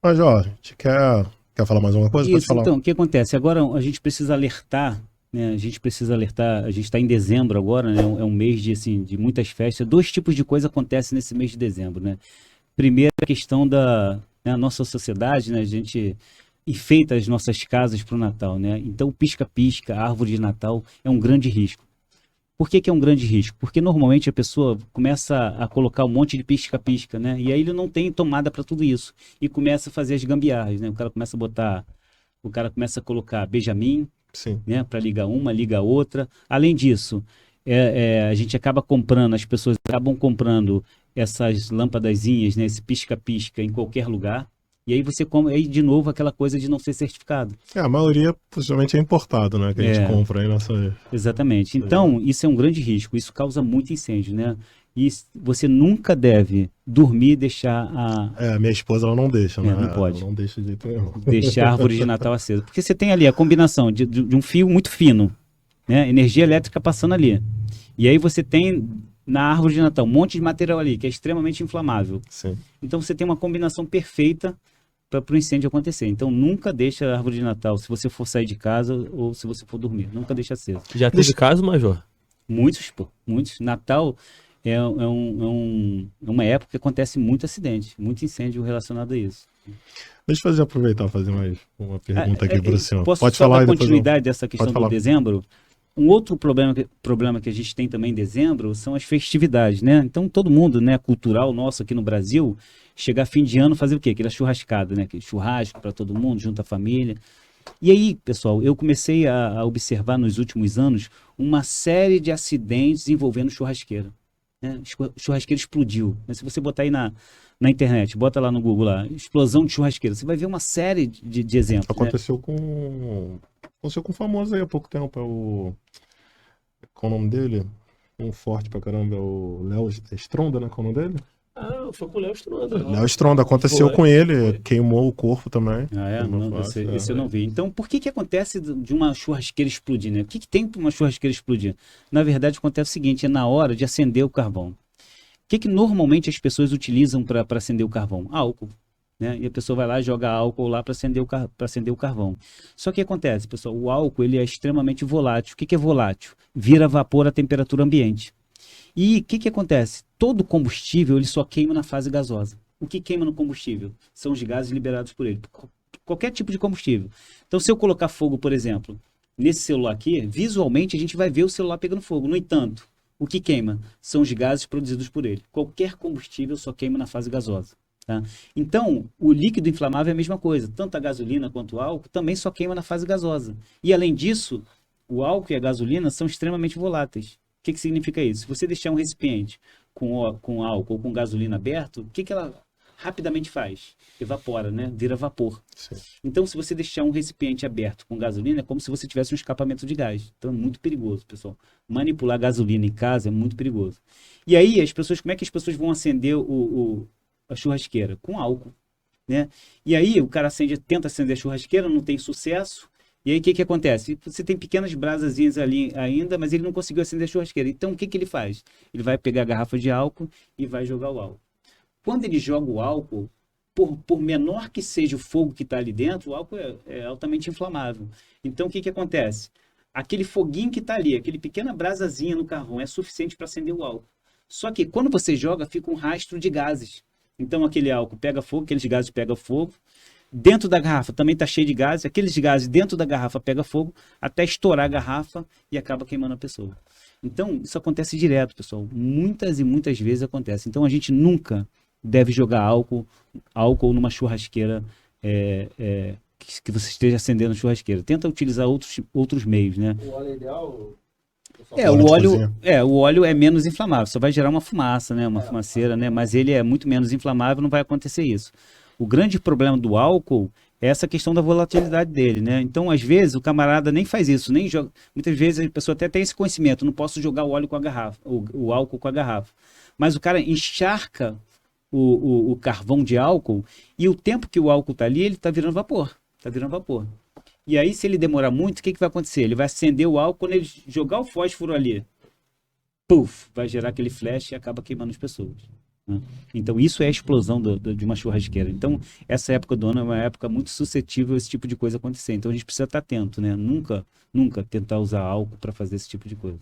Mas, ó, a gente quer falar mais alguma coisa? Pode Isso, falar. então, o que acontece? Agora a gente precisa alertar, né? A gente precisa alertar, a gente está em dezembro agora, né? É um mês de, assim, de muitas festas. Dois tipos de coisa acontecem nesse mês de dezembro, né? Primeiro, a questão da, né, a nossa sociedade, né? A gente enfeita as nossas casas para o Natal, né? Então, pisca-pisca, árvore de Natal é um grande risco. Por que que é um grande risco? Porque normalmente a pessoa começa a colocar um monte de pisca-pisca, né? E aí ele não tem tomada para tudo isso. E começa a fazer as gambiarras, né? O cara começa a colocar Benjamin, Sim. né? Para ligar uma, liga a outra. Além disso, a gente acaba comprando, as pessoas acabam comprando essas lâmpadazinhas, né? Esse pisca-pisca em qualquer lugar. E aí você come, aí de novo aquela coisa de não ser certificado. A maioria possivelmente é importado, né? Que a gente É, compra aí nessa. exatamente. Então, isso é um grande risco, isso causa muito incêndio, né? E você nunca deve dormir e deixar É, minha esposa ela não deixa, né? não Ela pode, não deixa de jeito nenhum. deixar a árvore de Natal acesa. Porque você tem ali a combinação de um fio muito fino, né? Energia elétrica passando ali. E aí você tem na árvore de Natal um monte de material ali que é extremamente inflamável. Sim. Então você tem uma combinação perfeita para o incêndio acontecer. Então nunca deixa a árvore de Natal, se você for sair de casa ou se você for dormir, nunca deixa acesa. Já teve Deixa, caso, Major? Muitos, pô, muitos. Natal é uma época que acontece muito acidente, muito incêndio relacionado a isso. deixa eu aproveitar e fazer mais uma pergunta aqui para o senhor. Posso Pode só falar dar e depois eu. continuidade dessa Pode questão do falar. dezembro? Um outro problema que a gente tem também em dezembro são as festividades, né? Então todo mundo, né, cultural nosso aqui no Brasil, chegar fim de ano fazer o quê? Aquela churrascada, né? Aquele churrasco para todo mundo, junto à família. E aí, pessoal, eu comecei a observar nos últimos anos uma série de acidentes envolvendo churrasqueira, né? Churrasqueira explodiu. Mas se você botar aí na internet, bota lá no Google lá, explosão de churrasqueira, você vai ver uma série de exemplos, né? Aconteceu com um famoso aí há pouco tempo. É o. Qual é o nome dele? Um forte pra caramba. É o Léo Stronda, né? Qual é o nome dele? Ah, foi com o Léo Stronda. Léo Stronda. Aconteceu Foi, com ele. foi. Queimou o corpo também. Ah, é? Queimou a Não, face, esse eu não vi. Então, por que que acontece de uma churrasqueira explodir, né? O que que tem para uma churrasqueira explodir? Na verdade, acontece o seguinte, é na hora de acender o carvão. O que que normalmente as pessoas utilizam para acender o carvão? Álcool, né? E a pessoa vai lá e joga álcool lá para acender o carvão. Só que acontece, pessoal, o álcool ele é extremamente volátil. O que que é volátil? Vira vapor à temperatura ambiente. E o que que acontece? Todo combustível ele só queima na fase gasosa. O que queima no combustível? São os gases liberados por ele. Qualquer tipo de combustível. Então, se eu colocar fogo, por exemplo, nesse celular aqui, visualmente a gente vai ver o celular pegando fogo. No entanto, o que queima? São os gases produzidos por ele. Qualquer combustível só queima na fase gasosa. Tá? Então, o líquido inflamável é a mesma coisa. Tanto a gasolina quanto o álcool também só queima na fase gasosa. E, além disso, o álcool e a gasolina são extremamente voláteis. O que que significa isso? Se você deixar um recipiente com álcool ou com gasolina aberto, o que que ela rapidamente faz? Evapora, né? Vira vapor. Sim. Então, se você deixar um recipiente aberto com gasolina, é como se você tivesse um escapamento de gás. Então, é muito perigoso, pessoal. Manipular gasolina em casa é muito perigoso. E aí, como é que as pessoas vão acender a churrasqueira? Com álcool, né? E aí, o cara tenta acender a churrasqueira, não tem sucesso. E aí, o que que acontece? Você tem pequenas brasazinhas ali ainda, mas ele não conseguiu acender a churrasqueira. Então, o que que ele faz? Ele vai pegar a garrafa de álcool e vai jogar o álcool. Quando ele joga o álcool, por menor que seja o fogo que está ali dentro, o álcool é altamente inflamável. Então, o que que acontece? Aquele foguinho que está ali, aquele pequena brasazinha no carvão, é suficiente para acender o álcool. Só que quando você joga, fica um rastro de gases. Então, aquele álcool pega fogo, aqueles gases pegam fogo. Dentro da garrafa também está cheio de gases. Aqueles gases dentro da garrafa pegam fogo até estourar a garrafa e acaba queimando a pessoa. Então, isso acontece direto, pessoal. Muitas e muitas vezes acontece. Então, a gente nunca deve jogar álcool numa churrasqueira que você esteja acendendo a churrasqueira. Tenta utilizar outros meios, né? O óleo é ideal? O óleo é menos inflamável, só vai gerar uma fumaça, né? Uma fumaceira, né? Mas ele é muito menos inflamável, não vai acontecer isso. O grande problema do álcool é essa questão da volatilidade dele, né? Então, às vezes, o camarada nem faz isso, nem joga. Muitas vezes a pessoa até tem esse conhecimento, não posso jogar o óleo com a garrafa, o álcool com a garrafa. Mas o cara encharca o carvão de álcool e o tempo que o álcool está ali, ele está virando vapor. Está virando vapor. E aí, se ele demorar muito, o que que vai acontecer? Ele vai acender o álcool, quando ele jogar o fósforo ali, puf, vai gerar aquele flash e acaba queimando as pessoas. né? Então, isso é a explosão de uma churrasqueira. Então, essa época do ano é uma época muito suscetível a esse tipo de coisa acontecer. Então, a gente precisa estar atento, né? Nunca tentar usar álcool para fazer esse tipo de coisa.